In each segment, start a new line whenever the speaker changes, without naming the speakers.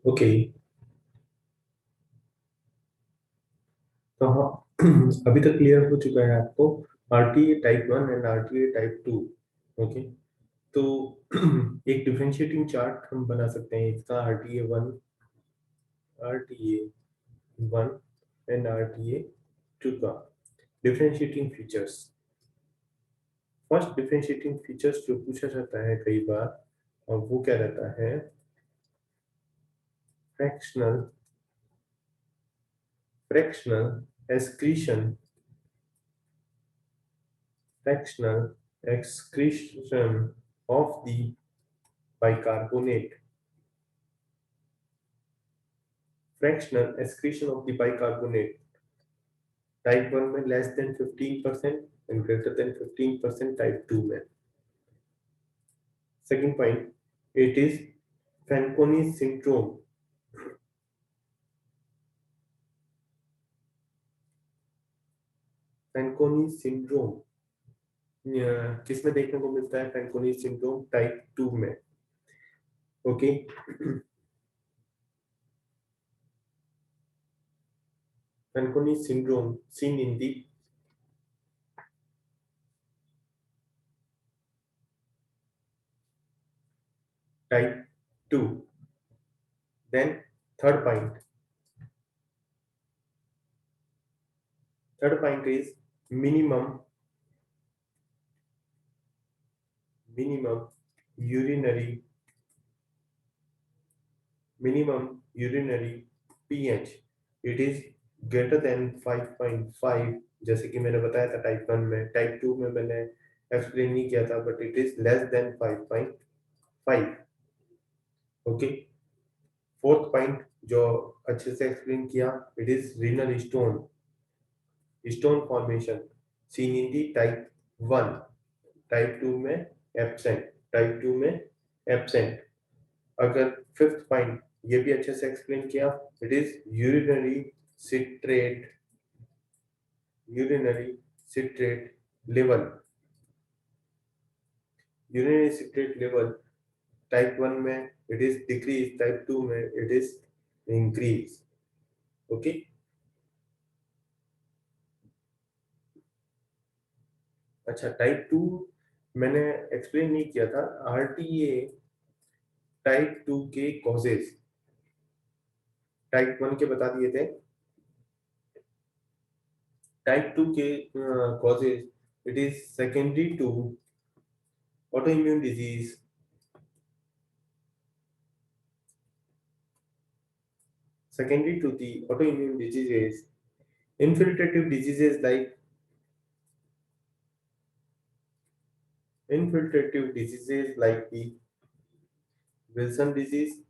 Okay. तो हाँ अभी तक क्लियर हो चुका है आपको RTA type 1 and RTA type 2। Okay. तो एक डिफरेंशिएटिंग चार्ट हम बना सकते हैं इसका आरटीए 1 एंड आरटीए 2 का differentiating features. First differentiating features जो पूछा जाता है कई बार, और वो क्या रहता है, fractional fractional excretion fractional excretion of the bicarbonate. Fractional excretion of the bicarbonate. Type 1 में less than 15% and greater than 15% type 2 में. Second point, it is Fanconi syndrome. Fanconi syndrome किसमें देखने को मिलता है? Fanconi syndrome टाइप 2 में. Okay. Fanconi syndrome seen in the type 2. Then third point. Third point is minimum urinary pH. It is greater than 5.5. जैसे कि मैंने बताया था टाइप 1 में, टाइप 2 में मैंने एक्सप्लेन नहीं किया था, but it is less than 5.5. Okay. Fourth point जो अच्छे से एक्सप्लेन किया, it is renal stone formation scene in the type 1, type 2 में एब्सेंट. अगर फिफ्थ पॉइंट ये भी अच्छे से एक्सप्लेन किया, it is citrate urinary citrate level type 1 में इट इज डिक्रीज, टाइप 2 में इट इज इंक्रीज. ओके। अच्छा, टाइप 2 मैंने एक्सप्लेन नहीं किया था. आरटीए टाइप 2 के कॉजेज टाइप 1 के बता दिए थे. टाइप 2 के causes, it is secondary to autoimmune disease, secondary to the autoimmune diseases, infiltrative diseases like the Wilson disease,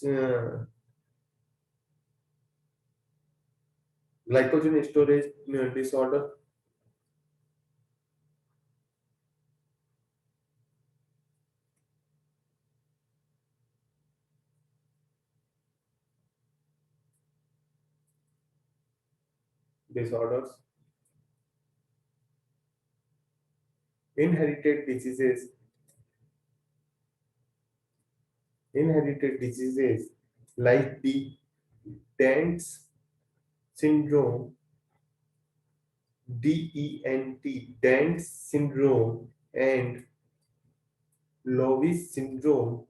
uh, glycogen storage disorder, disorders, inherited diseases, like the Dent's syndrome, Dent's syndrome, and Lovis syndrome.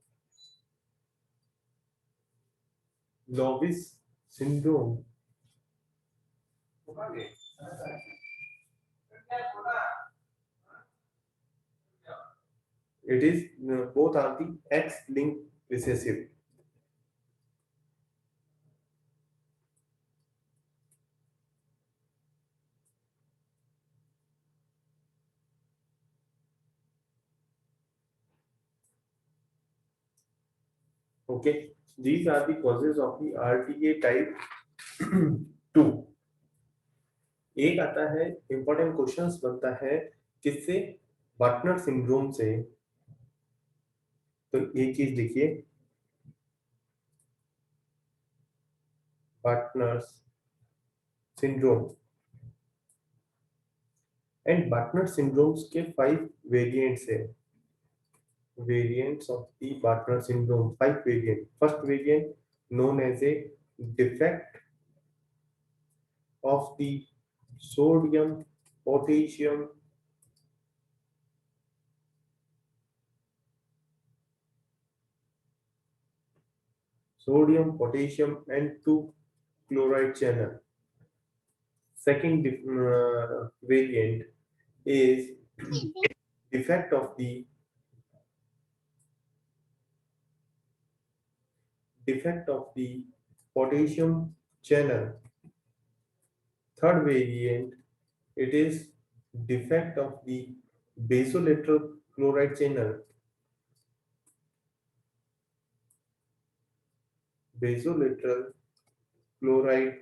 Lovis syndrome. It is both are the X-linked recessive. Okay, these are the causes of the RTA type 2. एक आता है important questions बनता है किससे? बार्टनर syndrome से. तो एक चीज लिखिए, बार्टनर्स सिंड्रोम. एंड बार्टनर सिंड्रोम्स के 5 वेरिएंट्स है. variants of the Bartter syndrome. 5 variant. First variant known as a defect of the sodium, potassium, and 2 chloride channel. Second variant is defect of the potassium channel. Third variant, it is defect of the basolateral chloride channel. Basolateral chloride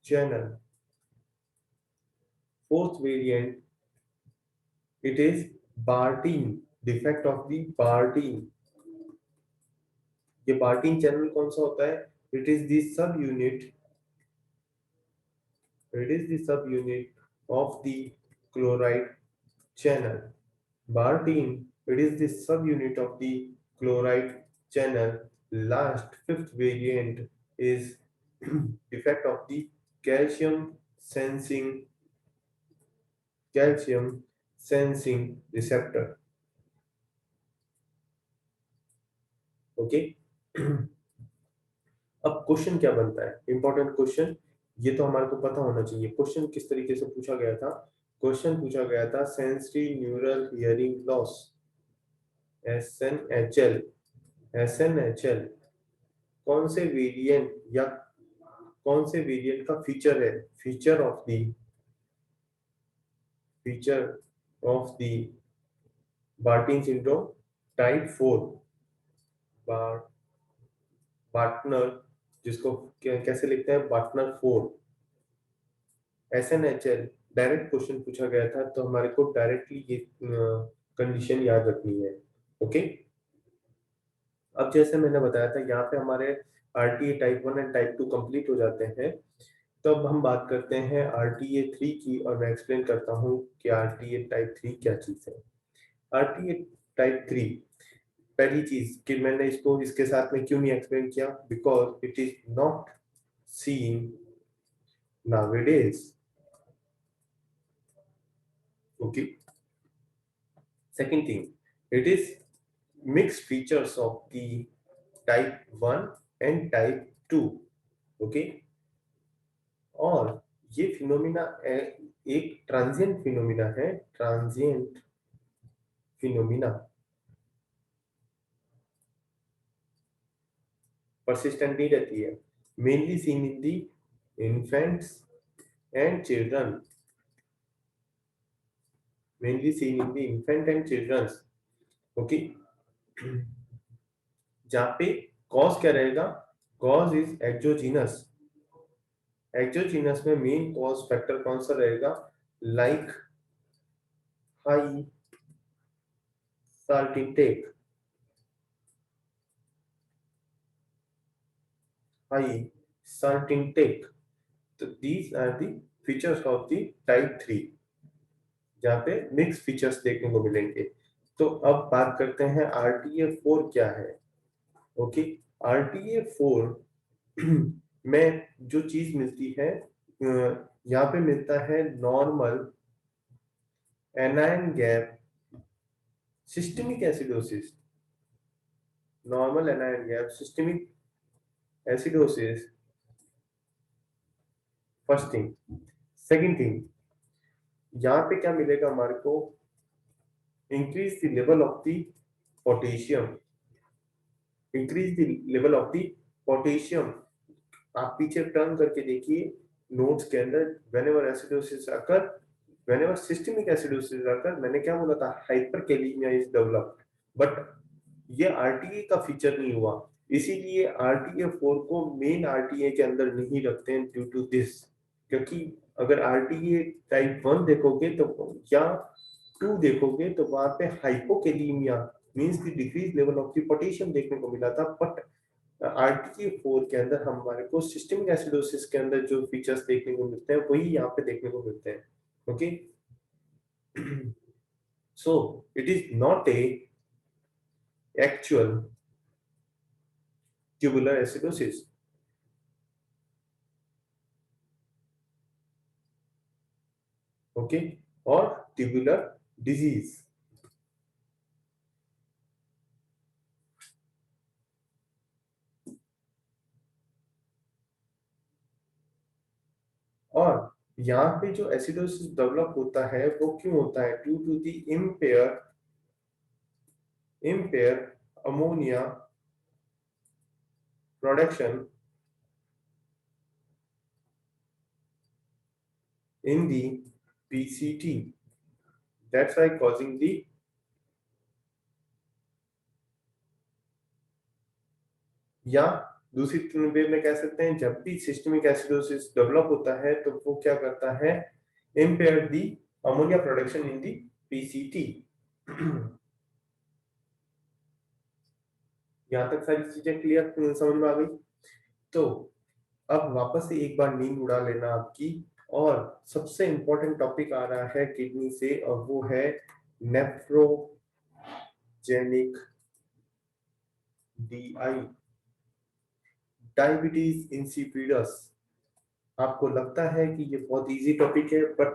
channel. Fourth variant, it is Bartin, defect of the Bartin. ये Bartin channel कौन सा होता है? It is the subunit. It is the subunit of the chloride channel. Bartin, it is the subunit of the chloride channel. Last, fifth variant is defect of the calcium sensing receptor. Okay अब question क्या बनता है? Important question, ये तो हमारे को पता होना चाहिए। क्वेश्चन किस तरीके से पूछा गया था? क्वेश्चन पूछा गया था sensory neural hearing loss, SNHL। SNHL कौन से वेरिएंट या कौन से वेरिएंट का फीचर है? Feature of the Bartter syndrome type 4। Bartter, जिसको कैसे लिखते हैं? बार्टनर 4। SNHL डायरेक्ट क्वेश्चन पूछा गया था, तो हमारे को डायरेक्टली ये कंडीशन याद रखनी है। ओके, अब जैसे मैंने बताया था, यहाँ पे हमारे RTA type 1 and type 2 complete हो जाते हैं। तब हम बात करते हैं RTA 3 की, और मैं एक्सप्लेन करता हूँ कि RTA टाइप 3 क्या चीज है। RTA टाइप 3, पहली चीज कि मैंने इसको इसके साथ में क्यों नहीं एक्सप्लेन किया, because it is not seen nowadays. Okay, second thing, it is mixed features of the type 1 and type 2. Okay, और ये फिनोमिना एक ट्रांजिएंट फिनोमिना है। ट्रांजिएंट फिनोमिना परसिस्टेंट नहीं रहती है। Mainly seen in the infants and children. Mainly seen in the infant and childrens. Okay, जहाँ पे cause क्या रहेगा? Cause is exogenous. एक्सोजीनस में मेन कॉज फैक्टर कौन सा रहेगा? Like high salt intake, high salt intake. So these are the features of the type 3, जहाँ पे मिक्स फीचर्स देखने को मिलेंगे। तो अब बात करते हैं RTA4 क्या है। ओके, RTA4 में जो चीज मिलती है, यहाँ पे मिलता है normal anion gap systemic acidosis. Normal anion gap systemic acidosis, first thing. Second thing, यहाँ पे क्या मिलेगा हमारे को? Increase the level of the potassium. Increase the level of the potassium. आप पीछे टर्न करके देखिए नोट्स के अंदर, व्हेनेवर एसिडोसिस आकर, व्हेनेवर सिस्टेमिक एसिडोसिस आकर, मैंने क्या बोला था? Hyperkalaemia is developed. बट ये RTA का फीचर नहीं हुआ, इसीलिए RTA4 को मेन RTA के अंदर नहीं रखते हैं ड्यू टू दिस। क्योंकि अगर RTA टाइप 1 देखोगे तो या 2 देखोगे तो वहां पे hypokalaemia means the decrease level of the potassium देखने को मिला था। बट RTA4 के अंदर हमारे को सिस्टेमिक एसिडोसिस के अंदर जो फीचर्स देखने को मिलते हैं वही यहाँ पे देखने को मिलते हैं। Okay, so it is not a actual tubular acidosis. Okay, और ट्यूबुलर डिजीज। और यहाँ पे जो एसिडोसिस डेवलप होता है वो क्यों होता है? Due to the impair ammonia production in the PCT. That's why causing the, या दूसरी वे में कह सकते हैं जब भी सिस्टमिक एसिडोसिस डेवलप होता है तो वो क्या करता है? Empire the ammonia production in the PCT. यहां तक सारी चीजें क्लियर समझ में आ गई? तो अब वापस से एक बार नींद उड़ा लेना आपकी, और सबसे इंपॉर्टेंट टॉपिक आ रहा है किडनी से, और वो है नेफ्रोजेनिक डीआई, डायबिटीज इंसिपिडस। आपको लगता है कि ये बहुत इजी टॉपिक है, बट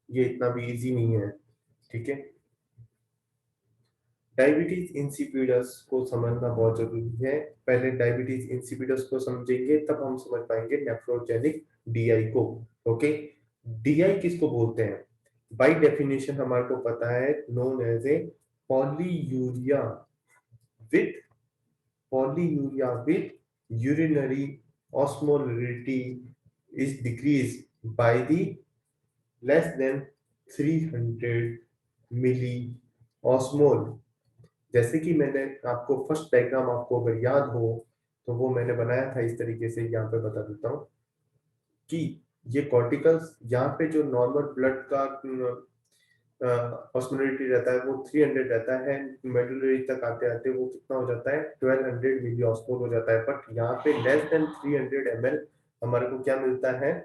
ये इतना भी इजी नहीं है, ठीक है? डायबिटीज इंसिपिडस को समझना बहुत जरूरी है। पहले डायबिटीज इंसिपिडस को समझेंगे तब हम समझ पाएंगे नेफ्रोजेनिक डीआई को। ओके, डीआई किसको बोलते हैं? बाय डेफिनेशन हमारे को पता है, known as a polyuria with polyuria with urinary osmolality is decreased by the less than 300 milli osmol. जैसे कि मैंने आपको फर्स्ट डायग्राम आपको अगर याद हो तो वो मैंने बनाया था इस तरीके से, यहाँ पे बता देता हूँ कि ये कॉर्टिकल्स, यहाँ पे जो नॉर्मल ब्लड का ऑस्मोलरिटी रहता है वो 300 रहता है, मेडुलरी तक आते आते वो कितना हो जाता है? 1200 मिली ऑस्मोल हो जाता है। बट यहाँ पे लेस देन 300 ml हमारे को क्या मिलता है?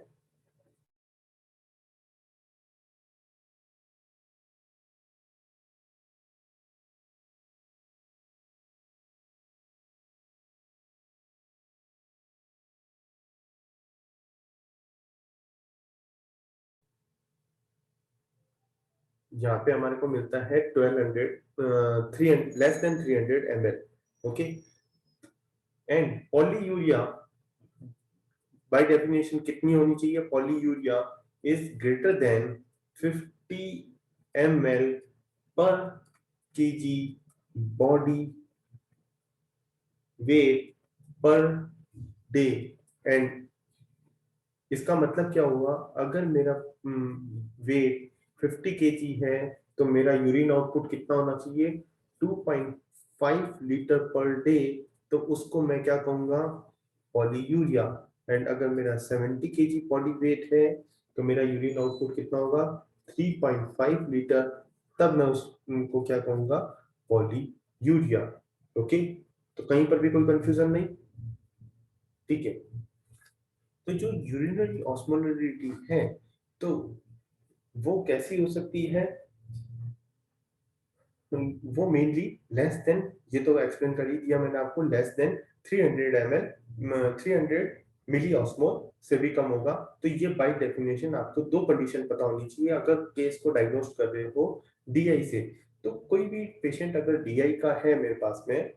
यहाँ पे हमारे को मिलता है 1200, 300, less than 300 ml। Okay, and polyuria by definition कितनी होनी चाहिए? Polyuria is greater than 50 ml per KG body weight per day. And इसका मतलब क्या हुआ? अगर मेरा वेट 50 केजी है तो मेरा यूरिन आउटपुट कितना होना चाहिए? 2.5 लीटर पर डे। तो उसको मैं क्या कहूंगा? पॉलीयूरिया। एंड अगर मेरा 70 केजी बॉडी वेट है तो मेरा यूरिन आउटपुट कितना होगा? 3.5 लीटर। तब मैं उसको क्या कहूंगा? पॉलीयूरिया। ओके, तो कहीं पर भी कोई कंफ्यूजन नहीं, ठीक है? तो जो यूरिनरी ऑस्मोलरिटी है तो वो कैसी हो सकती है? वो मेनली लेस देन, ये तो एक्सप्लेन कर ही दिया मैंने आपको, less than 300 ml, 300 milli osmole से भी कम होगा। तो ये बाय डेफिनेशन आपको दो कंडीशन पता होनी चाहिए अगर केस को डायग्नोस कर रहे हो डीआई से। तो कोई भी पेशेंट अगर डीआई का है मेरे पास में,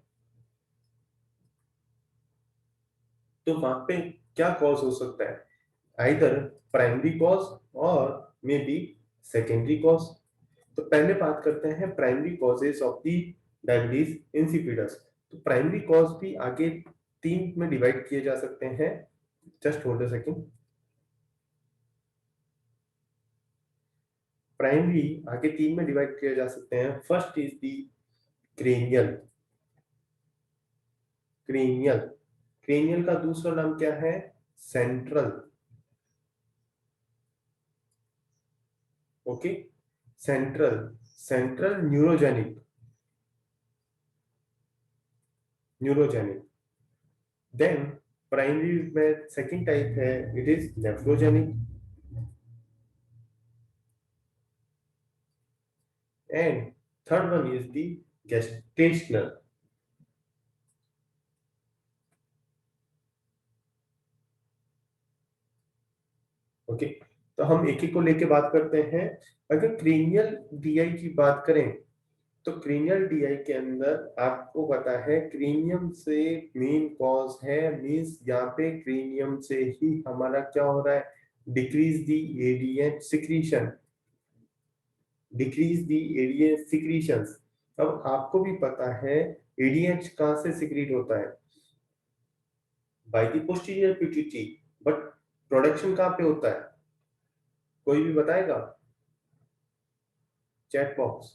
तो वहां पे क्या कॉज हो सकता है? आइदर प्राइमरी कॉज और मे बी सेकेंडरी कॉज। तो पहले बात करते हैं primary causes of the diabetes insipidus. तो प्राइमरी कॉज भी आगे तीन में डिवाइड किए जा सकते हैं। Just hold a second. Primary आगे तीन में डिवाइड किए जा सकते हैं। First is the cranial. Cranial cranial का दूसरा नाम क्या है? Central. Okay, central central neurogenic. Neurogenic. Then primary में सेकंड टाइप है, it is nephrogenic. And third one is the gestational. Okay, तो हम एक एक को लेके बात करते हैं। अगर क्रेनियल डीआई की बात करें तो क्रेनियल डीआई के अंदर आपको पता है क्रेनियम से मेन कॉज है, मींस यहाँ पे क्रेनियम से ही हमारा क्या हो रहा है, डिक्रीज दी एडीएच सिक्रीशन, डिक्रीज दी एडीएच सिक्रीशंस। अब आपको भी पता है एडीएच कहाँ से सिक्रीट होता है, by the posterior pituitary, but production कहाँ पे होता है, कोई भी बताएगा, चैट बॉक्स।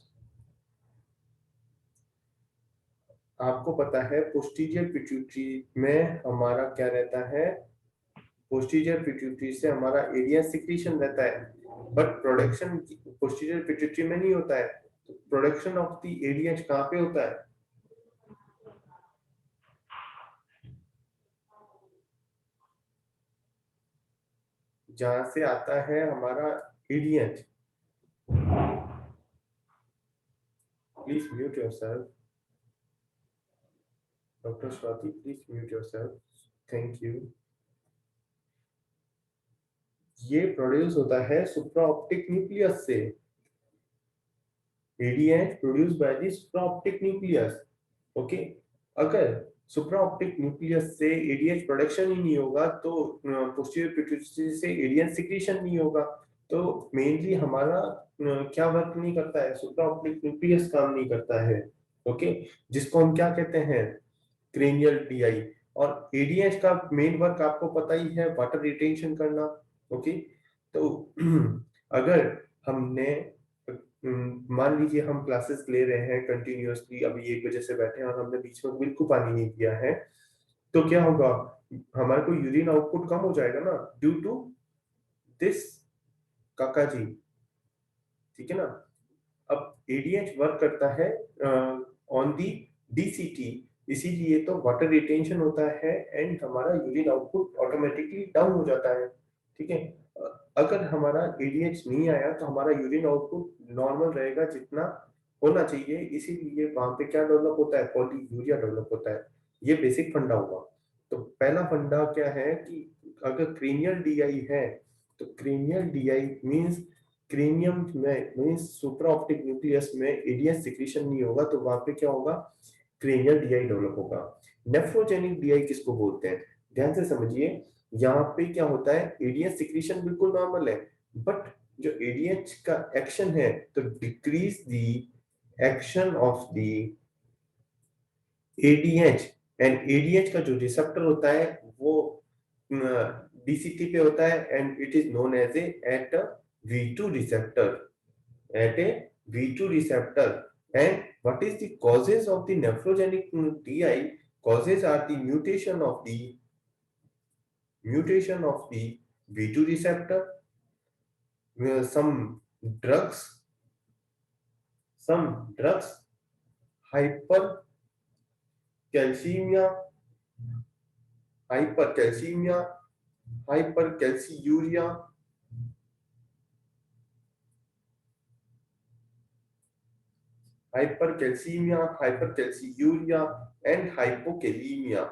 आपको पता है पोस्टीरियर पिट्यूटरी में हमारा क्या रहता है, पोस्टीरियर पिट्यूटरी से हमारा एरिया सिक्रीशन रहता है, बट प्रोडक्शन पोस्टीरियर पिट्यूटरी में नहीं होता है। प्रोडक्शन ऑफ द एडीएच कहाँ पे होता है, जहां से आता है हमारा ADH. Please mute yourself, doctor Swati please mute yourself, thank you. ये प्रोड्यूस होता है सुप्रा ऑप्टिक न्यूक्लियस से, ADH produce by the supra optic nucleus. Okay, अगर सुप्रा ऑप्टिक न्यूक्लियस से एडीएच प्रोडक्शन ही नहीं होगा तो पोस्टीरियर पिट्यूटरी से एडीएच सिक्रीशन नहीं होगा, तो मेनली हमारा क्या वर्क नहीं करता है, सुप्रा ऑप्टिक न्यूक्लियस काम नहीं करता है। ओके, जिसको हम क्या कहते हैं, क्रेनियल डीआई। और एडीएच का मेन वर्क आपको पता ही है, वाटर रिटेंशन करना। ओके, तो अगर हमने मान लीजिए हम क्लासेस ले रहे हैं कंटिन्यूअसली, अभी 1 बजे से बैठे हैं और हमने बीच में बिल्कुल पानी नहीं किया है, तो क्या होगा, हमारे को यूरिन आउटपुट कम हो जाएगा ना, ड्यू टू दिस काका जी, ठीक है ना। अब एडीएच वर्क करता है ऑन दी डीसीटी, इसीलिए तो वाटर रिटेंशन होता है एंड हमारा यूरिन आउटपुट ऑटोमेटिकली डाउन हो जाता है, ठीक है। अगर हमारा एडीएच नहीं आया तो हमारा यूरिन आउटपुट नॉर्मल रहेगा जितना होना चाहिए, इसीलिए वहां पे क्या डेवलप होता है, पॉलीयूरिया डेवलप होता है। ये बेसिक फंडा हुआ। तो पहला फंडा क्या है कि अगर क्रेनियल डीआई है तो क्रेनियल डीआई मींस क्रेनियम में मींस सुप्रा ऑप्टिक न्यूक्लियस में एडीएच सिक्रीशन नहीं होगा, तो वहां पे क्या होगा, क्रेनियल डीआई डेवलप होगा। नेफ्रोजेनिक डीआई किसको बोलते हैं, ध्यान से समझिए। यहाँ पे क्या होता है, एडीएच सिक्रीशन बिल्कुल नॉर्मल है, बट जो एडीएच का एक्शन है तो decrease the action of the ADH, and ADH का जो रिसेप्टर होता है वो डीसीटी पे होता है and it is known as a at V2 receptor, at a V2 receptor. And what is the causes of the nephrogenic DI? Causes are the mutation of the V2 receptor, some drugs, hypercalcemia, hypercalcemia, hypercalciuria, and hypokalemia.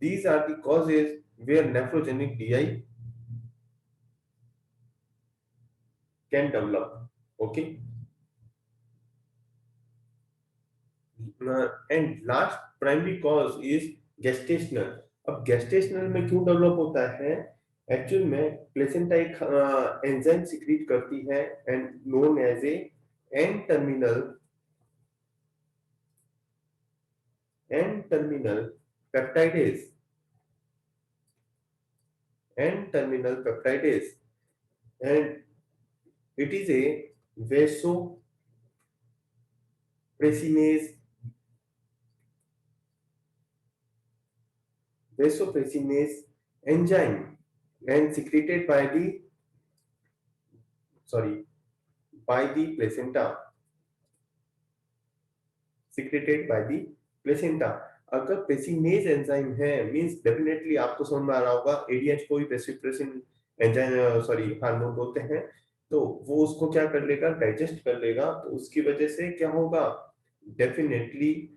These are the causes where nephrogenic DI can develop. Okay. And last primary cause is gestational. अब gestational में क्यों develop होता है, actual में placenta एक enzyme secrete करती है and known as a N terminal peptidase, and it is a vasopressinase enzyme and secreted by the placenta, secreted by the placenta। अगर प्रेसिनेज एंजाइम है मींस डेफिनेटली आपको समझ में आ रहा होगा एडीएच को ही प्रेसिन एंजाइम हार्मोन बोलते हैं, तो वो उसको क्या कर लेगा, डाइजेस्ट कर लेगा, तो उसकी वजह से क्या होगा, definitely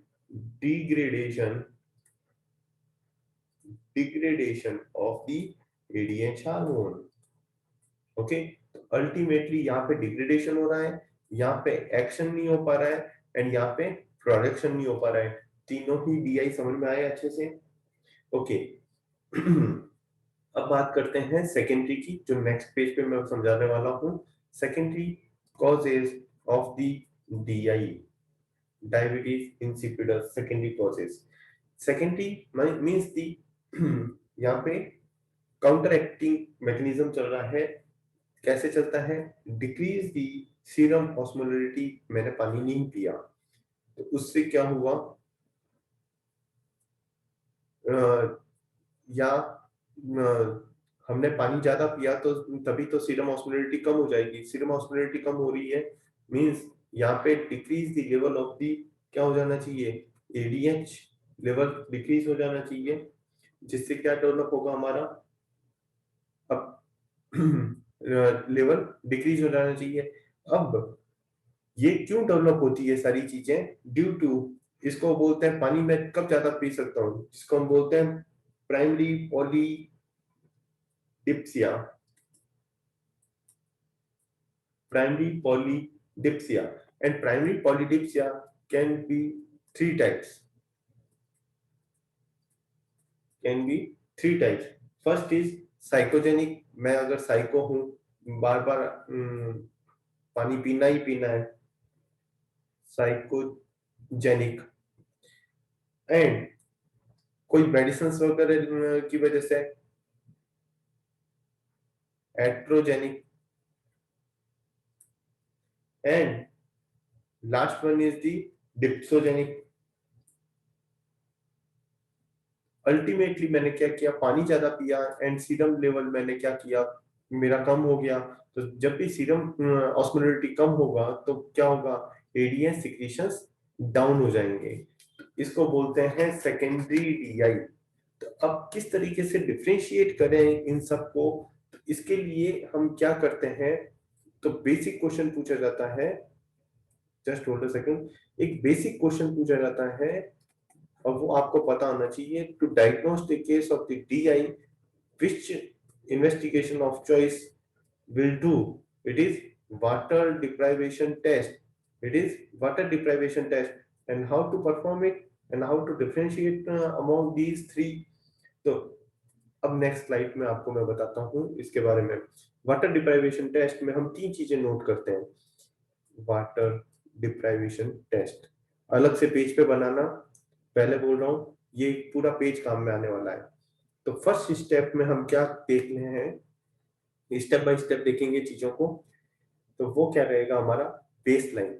degradation of the ADH hormone. Okay, ultimately यहाँ पे डिग्रेडेशन हो रहा है, यहाँ पे एक्शन नहीं हो पा रहा है, एंड यहाँ पे प्रोडक्शन नहीं हो पा रहा है। तीनों ही डीआई समझ में आए अच्छे से? ओके। अब बात करते हैं सेकेंडरी की, जो नेक्स्ट पेज पे मैं समझाने वाला हूँ। Secondary causes of the DI, diabetes insipidus, secondary causes. Secondary means the यहाँ पे काउंटर एक्टिंग मैकेनिज्म चल रहा है। कैसे चलता है? डिक्रीज दी सीरम ऑस्मोलरिटी, मैंने पानी नहीं पिया तो उससे क्या हुआ, या हमने पानी ज्यादा पिया तो तभी तो सीरम ऑस्मोलरिटी कम हो जाएगी। सीरम ऑस्मोलरिटी कम हो रही है मींस यहाँ पे decrease the level of the, क्या हो जाना चाहिए, एडीएच लेवल डिक्रीज हो जाना चाहिए, जिससे क्या डेवलप होगा हमारा, अब लेवल डिक्रीज हो जाना चाहिए। अब ये क्यों डेवलप होती है सारी चीजें? ड्यू टू, इसको बोलते हैं, पानी में कब ज्यादा पी सकता हूँ, जिसको हम बोलते हैं primary polydipsia. Primary polydipsia, and primary polydipsia can be three types, can be three types. First is psychogenic, मैं अगर साइको हूं, बार बार पानी पीना ही पीना है, साइकोजेनिक। एंड कोई मेडिसिन वगैरह की वजह से iatrogenic. And last one is the dipsogenic. Ultimately मैंने क्या किया, पानी ज्यादा पिया एंड सीरम लेवल मैंने क्या किया, मेरा कम हो गया। तो जब भी सीरम ऑस्मोलरिटी कम होगा तो क्या होगा, एडीएस सिक्रीशंस डाउन हो जाएंगे। इसको बोलते हैं सेकेंडरी डीआई। तो अब किस तरीके से डिफरेंशिएट करें इन सबको, तो इसके लिए हम क्या करते हैं, तो बेसिक क्वेश्चन पूछा जाता है, जस्ट होल्ड अ सेकंड, एक बेसिक क्वेश्चन पूछा जाता है और वो आपको पता होना चाहिए। To diagnose the case of the DI, which investigation of choice will do, it is water deprivation test, it is water deprivation test, and how to perform it and how to differentiate among these three। तो अब next slide में आपको मैं बताता हूँ इसके बारे में। वाटर डिप्राइवेशन टेस्ट में हम तीन चीजें नोट करते हैं। वाटर डिप्राइवेशन टेस्ट अलग से पेज पे बनाना, पहले बोल रहा हूँ, ये पूरा पेज काम में आने वाला है। तो फर्स्ट स्टेप में हम क्या देख रहे हैं, स्टेप बाय स्टेप देखेंगे चीजों को। तो वो क्या रहेगा हमारा, बेस लाइन।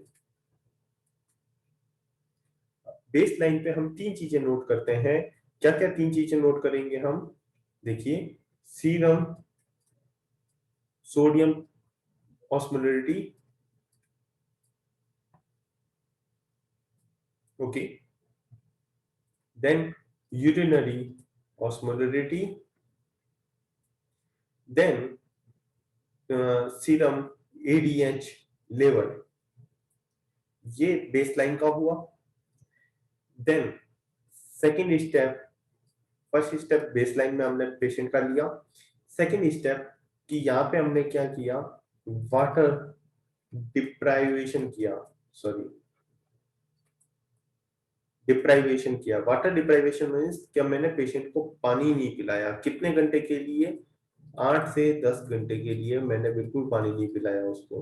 बेस लाइन पे हम तीन चीजें नोट करते हैं। क्या क्या तीन चीजें नोट करेंगे हम, देखिए, serum sodium osmolarity, okay, then urinary osmolarity, then serum ADH level. ये बेसलाइन का हुआ। Then second step, first step baseline में हमने पेशेंट का लिया। सेकेंड स्टेप कि यहाँ पे हमने क्या किया, वाटर डिप्राइवेशन किया, सॉरी डिप्राइवेशन किया। वाटर डिप्राइवेशन मीन्स क्या, मैंने पेशेंट को पानी नहीं पिलाया। कितने घंटे के लिए, 8 से 10 घंटे के लिए मैंने बिल्कुल पानी नहीं पिलाया उसको।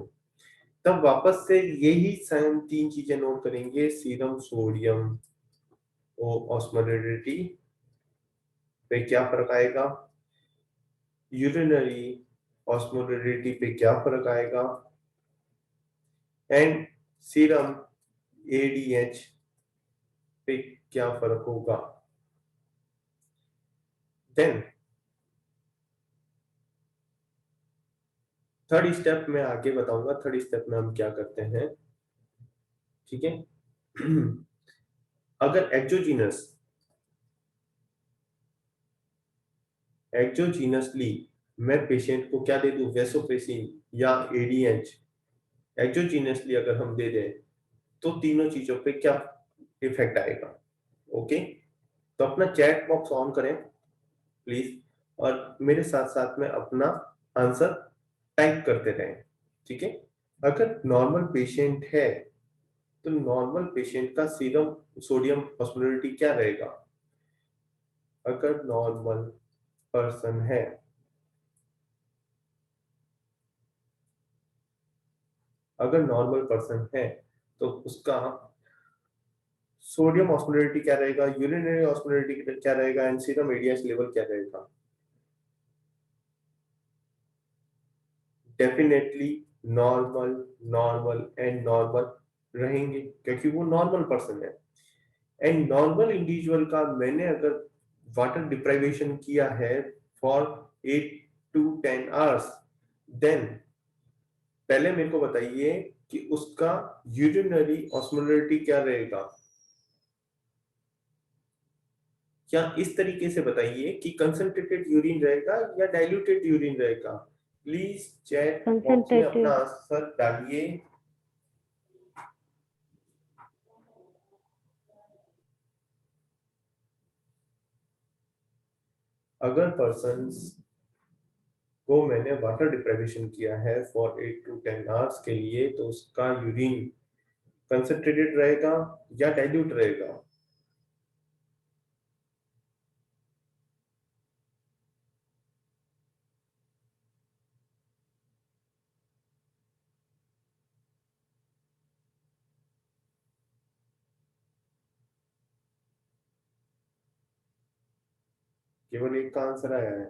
तब वापस से यही सेम तीन चीजें नोट करेंगे, सीरम सोडियम ऑस्मोलरिटी पे क्या फर्क आएगा, यूरिनरी ऑस्मोलरिटी पे क्या फर्क आएगा, एंड सीरम एडीएच पे क्या फर्क होगा। देन थर्ड स्टेप में आगे बताऊंगा, थर्ड स्टेप में हम क्या करते हैं, ठीक है। अगर एक्जोजीनसली मैं पेशेंट को क्या दे दूं, वेसोप्रेसिन या एडीएच, एक्जोजीनसली अगर हम दे दें तो तीनों चीजों पे क्या इफेक्ट आएगा। ओके, तो अपना चैट बॉक्स ऑन करें प्लीज, और मेरे साथ साथ में अपना आंसर टाइप करते रहें। ठीक है, अगर नॉर्मल पेशेंट है तो नॉर्मल पेशेंट का सीरम सोडियम ऑस्मोलरिटी क्या रहेगा? अगर नॉर्मल पर्सन है, अगर नॉर्मल पर्सन है तो उसका सोडियम ऑस्मोलरिटी क्या रहेगा, यूरिनरी ऑस्मोलरिटी क्या रहेगा, एंड सीरम एडीएस लेवल क्या रहेगा? Definitely normal, normal and normal रहेंगे, क्योंकि वो नॉर्मल पर्सन है। एंड नॉर्मल इंडिविजुअल का मैंने अगर वाटर डिप्राइवेशन किया है फॉर 8 to 10 आवर्स, देन पहले मेरे को बताइए कि उसका यूरिनरी ऑस्मोलरिटी क्या रहेगा। क्या इस तरीके से बताइए कि कंसंट्रेटेड यूरिन रहेगा या डाइल्यूटेड यूरिन रहेगा। प्लीज चैट बॉक्स में अपना
कंसंट्रेटेड।
आंसर डालिए। अगर पर्सन को मैंने वाटर डिप्राइवेशन किया है फॉर 8 to 10 आवर्स के लिए, तो उसका यूरिन कंसंट्रेटेड रहेगा या डाइल्यूट रहेगा। केवल एक का आंसर आया है।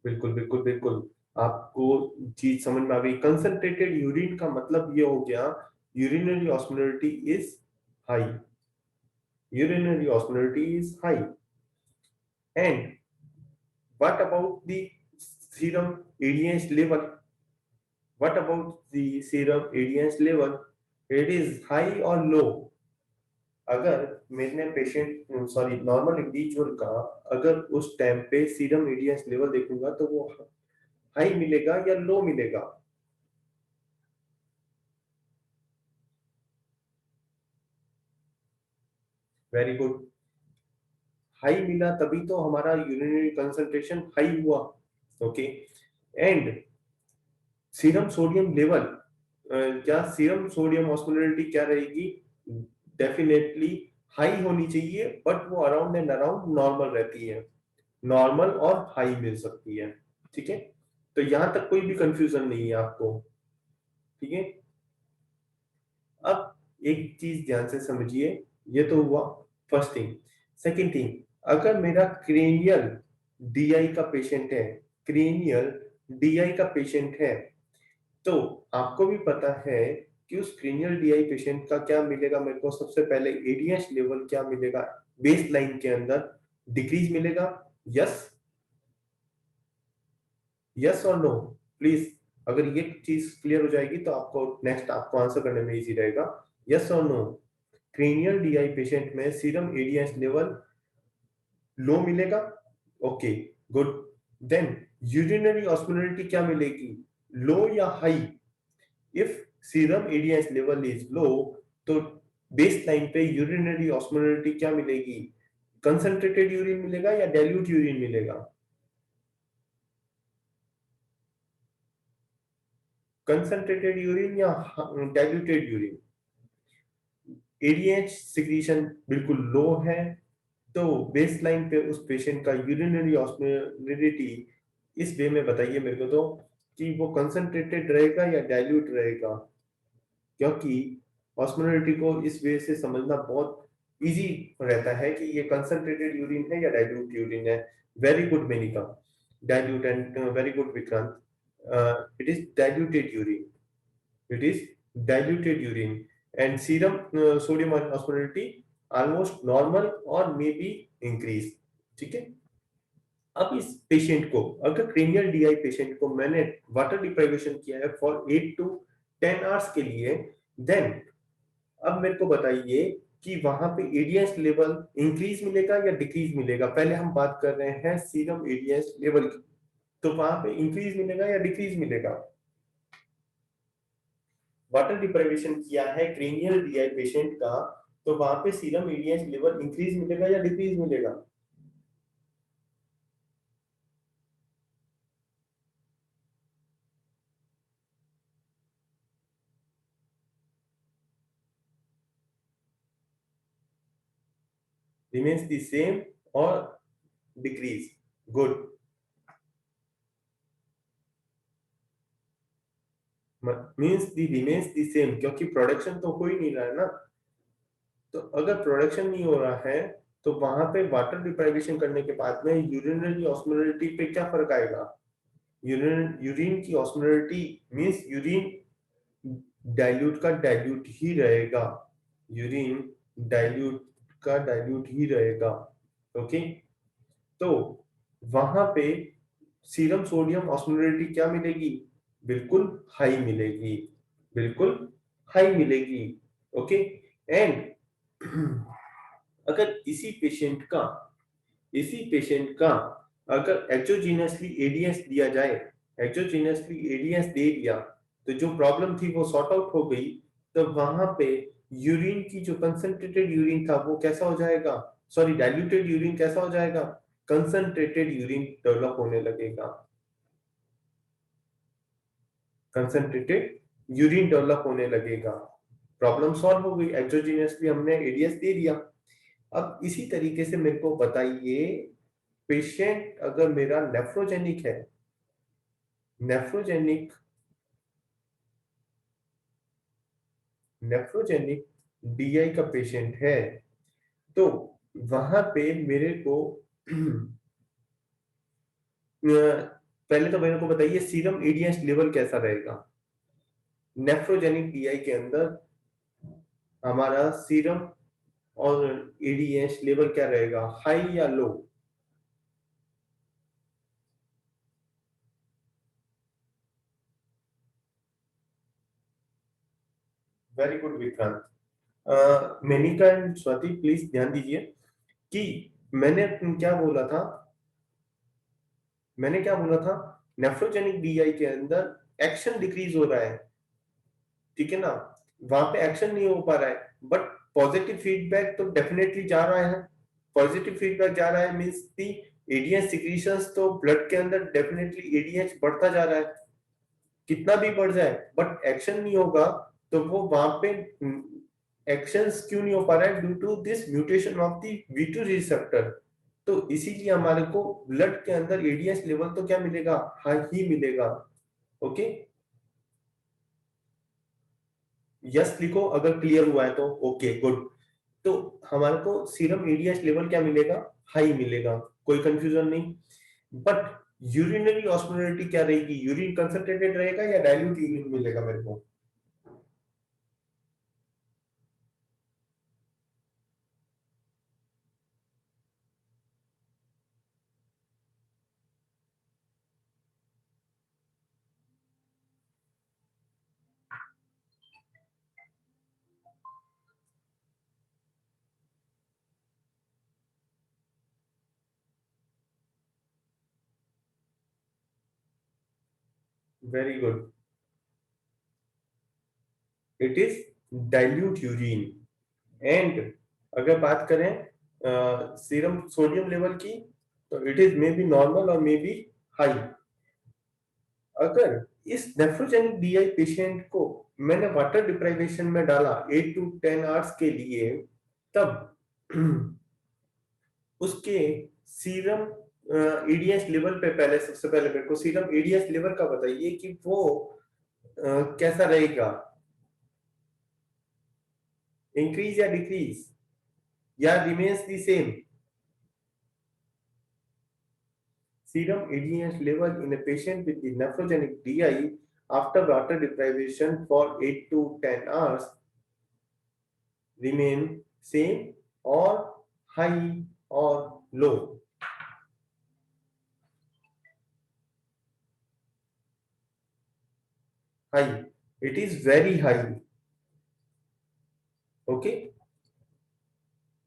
बिल्कुल बिल्कुल बिल्कुल, आपको चीज समझ में आ गई। कंसंट्रेटेड यूरिन का मतलब ये हो गया urinary osmolarity is high, urinary osmolality is high. And what about the serum ADH level? What about the serum ADH level? It is high or low? अगर मैंने पेशेंट सॉरी नॉर्मल इंडिविजुअल का अगर उस टाइम पे serum ADS level देखूंगा तो वो high मिलेगा या लो मिलेगा? वेरी गुड, हाई मिला तभी तो हमारा यूरिनरी कंसंट्रेशन हाई हुआ। Okay, and serum sodium level, क्या सीरम सोडियम ऑस्मोलरिटी क्या रहेगी? डेफिनेटली हाई होनी चाहिए, बट वो अराउंड एंड अराउंड नॉर्मल रहती है। नॉर्मल और हाई मिल सकती है। ठीक है, तो यहां तक कोई भी कंफ्यूजन नहीं है आपको। ठीक है, अब एक चीज ध्यान से समझिए, ये तो हुआ फर्स्ट थिंग। सेकंड थिंग, अगर मेरा क्रेनियल डीआई का पेशेंट है, क्रेनियल डीआई का पेशेंट है, तो आपको भी पता है कि उस क्रेनियल डीआई पेशेंट का क्या मिलेगा। मेरे को सबसे पहले एडीएच लेवल क्या मिलेगा, बेस लाइन के अंदर डिक्रीज मिलेगा। यस, यस और नो, प्लीज। अगर ये चीज क्लियर हो जाएगी तो आपको नेक्स्ट आपको आंसर करने में इजी रहेगा। यस और नो, क्रेनियल डीआई पेशेंट में सीरम एडीएच लेवल लो मिलेगा। Okay, good. Then urinary osmolarity क्या मिलेगी, लो या high? If serum ADH level is low, तो बेस लाइन पे यूरिनरी ऑस्मोलरिटी क्या मिलेगी, कंसंट्रेटेड यूरिन मिलेगा या डाइल्यूट यूरिन मिलेगा? कंसंट्रेटेड यूरिन या डाइल्यूटेड यूरिन? एडीएच सिक्रीशन बिल्कुल लो है, तो बेस लाइन पे उस पेशेंट का यूरिनरी ऑस्मोलरिटी इस वे में बताइए मेरे को तो, कि वो कंसंट्रेटेड रहेगा या डाइल्यूट रहेगा। क्योंकि ऑस्मोलरिटी को इस वे से समझना बहुत इजी रहता है कि ये कंसंट्रेटेड यूरिन है या डाइल्यूट यूरिन है। Very good Menika, dilute, and very good Vikrant, it is diluted urine, it is diluted urine, and serum sodium osmolarity almost normal और मे बी इंक्रीज। ठीक है, अब इस पेशेंट को, अगर क्रेनियल डीआई पेशेंट को मैंने वाटर डिप्राइवेशन किया है फॉर 8 to 10 आवर्स के लिए, देन अब मेरे को बताइए कि वहां पे एडीएस लेवल इंक्रीज मिलेगा या डिक्रीज मिलेगा। पहले हम बात कर रहे हैं सीरम एडीएस लेवल की, तो वहां पे इंक्रीज मिलेगा या डिक्रीज मिलेगा? वाटर डिप्राइवेशन किया है क्रेनियल डीआई पेशेंट का, तो वहां पे सीरम एडीएच लेवल इंक्रीज मिलेगा या डिक्रीज मिलेगा? रिमेन्स द सेम और decrease? Good. Means the remains the same, क्योंकि प्रोडक्शन तो हो ही नहीं रहा है ना। तो अगर प्रोडक्शन नहीं हो रहा है तो वहां पे वाटर डिप्राइवेशन करने के बाद में यूरिनरी ऑस्मोलरिटी पे क्या फर्क आएगा? यूरिन की ऑस्मोलरिटी मीन्स यूरिन डाइल्यूट का डाइल्यूट ही रहेगा। यूरिन डाइल्यूट का डाइल्यूट ही रहेगा। ओके। तो वहां पे सीरम सोडियम ऑस्मोलरिटी क्या मिलेगी? बिल्कुल हाई मिलेगी, बिल्कुल हाई मिलेगी। ओके। एंड अगर इसी पेशेंट का अगर एक्सोजीनसली एडीएस दिया जाए, एक्सोजीनसली एडीएस दे दिया, तो जो प्रॉब्लम थी वो सॉर्ट आउट हो गई। तो वहां पे यूरिन की जो कंसंट्रेटेड यूरिन था वो कैसा हो जाएगा? सॉरी, डाइल्यूटेड यूरिन कैसा हो जाएगा? कंसंट्रेटेड यूरिन डेवलप होने लगेगा। कंसंट्रेटेड यूरिन डेवलप होने लगेगा। प्रॉब्लम सॉल्व हो गई, एक्सोजीनियसली हमने एडीएस दे दिया। अब इसी तरीके से मेरे को बताइए, पेशेंट अगर मेरा नेफ्रोजेनिक है, नेफ्रोजेनिक नेफ्रोजेनिक डीआई का पेशेंट है, तो वहां पे मेरे को पहले तो मेरे को बताइए सीरम एडीएस लेवल कैसा रहेगा? नेफ्रोजेनिक डीआई के अंदर हमारा सीरम और एडीएस लेवल क्या रहेगा, हाई या low? Very good Vikrant. Menika and Swati please ध्यान दीजिए कि मैंने क्या बोला था। मैंने क्या बोला था? नेफ्रोजेनिक डीआई के अंदर एक्शन डिक्रीज हो रहा है, ठीक है ना? वहां पे एक्शन नहीं हो पा रहा है, बट पॉजिटिव फीडबैक तो डेफिनेटली जा रहा है। पॉजिटिव फीडबैक जा रहा है मींस दी एडीएच सिक्रीशंस तो ब्लड के अंदर डेफिनेटली एडीएच बढ़ता जा रहा है, कितना भी बढ़ जाए, बट एक्शन नहीं होगा। तो वो वहां पे एक्शंस क्यों नहीं हो पा रहा है? Due to this mutation of the V2 receptor. तो इसीलिए हमारे को ब्लड के अंदर एडीएच लेवल तो क्या मिलेगा, हाई ही मिलेगा। ओके। यस लिखो अगर क्लियर हुआ है तो। Okay good. तो हमारे को सीरम एडीएच लेवल क्या मिलेगा? हाई मिलेगा, कोई कंफ्यूजन नहीं। बट यूरिनरी ऑस्मोलरिटी क्या रहेगी? यूरिन कंसंट्रेटेड रहेगा या डाइल्यूट यूरिन मिलेगा मेरे को? Very good. It is dilute urine. And अगर बात करें सीरम सोडियम लेवल की, तो it is may be normal और मे बी हाई। अगर इस नेफ्रोजेनिक डीआई पेशेंट को मैंने वाटर डिप्राइवेशन में डाला 8 to 10 आवर्स के लिए, तब उसके सीरम एडीएस लेवल पे, पहले सबसे पहले मेरे को सीरम एडीएस लेवल का बताइए कि वो कैसा रहेगा? इंक्रीज या डिक्रीज या remains the same? Serum ADH level in a patient with the nephrogenic DI after water deprivation for 8 to 10 hours remain same or high or low? High. It is very high. Okay.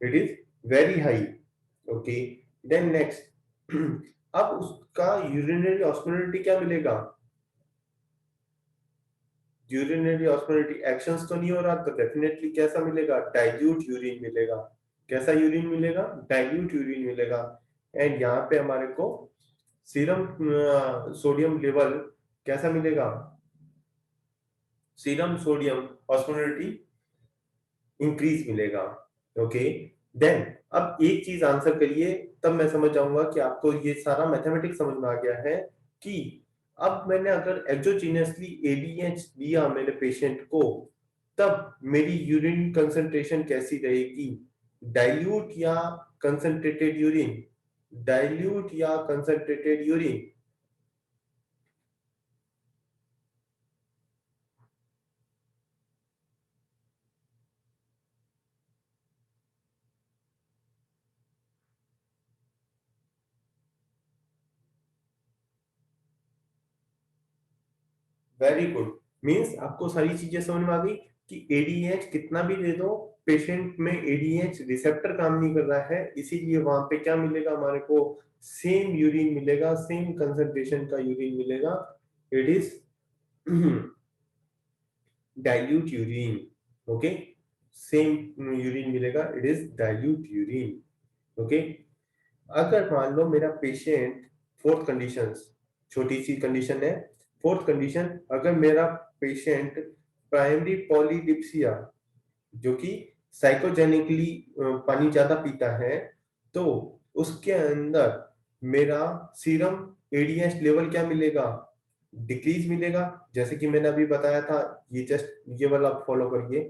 It is very high. Okay. Then next. अब उसका urinary osmolarity क्या मिलेगा? Urinary osmolality actions तो नहीं हो रहा, तो definitely कैसा मिलेगा, डाइल्यूट यूरिन मिलेगा। कैसा यूरिन मिलेगा, डाइल्यूट यूरिन मिलेगा। एंड यहाँ पे हमारे को सीरम सोडियम लेवल कैसा मिलेगा, सीरम सोडियम ऑस्मोलिटी इंक्रीज मिलेगा। ओके, देन अब एक चीज आंसर करिए, तब मैं समझ जाऊंगा कि आपको ये सारा मैथमेटिक्स समझ में आ गया है कि अब मैंने अगर एक्सोजीनियसली एडीएच दिया मेरे पेशेंट को, तब मेरी यूरिन कंसंट्रेशन कैसी रहेगी, डाइल्यूट या कंसंट्रेटेड यूरिन, डाइल्यूट या concentrated urine. Very good, means आपको सारी चीजें समझ में आ गई कि एडीएच कितना भी दे दो, पेशेंट में एडीएच रिसेप्टर काम नहीं कर रहा है, इसीलिए वहां पे क्या मिलेगा हमारे को, सेम यूरिन मिलेगा, सेम कंसंट्रेशन का यूरिन मिलेगा। It is dilute urine. Okay, same urine मिलेगा, it is dilute urine. Okay, अगर मान लो मेरा पेशेंट, फोर्थ कंडीशन, छोटी सी कंडीशन है, फोर्थ कंडीशन, अगर मेरा पेशेंट प्राइमरी पॉलीडिप्सिया, जो कि साइकोजेनिकली पानी ज्यादा पीता है, तो उसके अंदर मेरा सीरम एडीएच लेवल क्या मिलेगा, डिक्रीज मिलेगा। जैसे कि मैंने अभी बताया था, ये जस्ट ये वाला फॉलो करिए,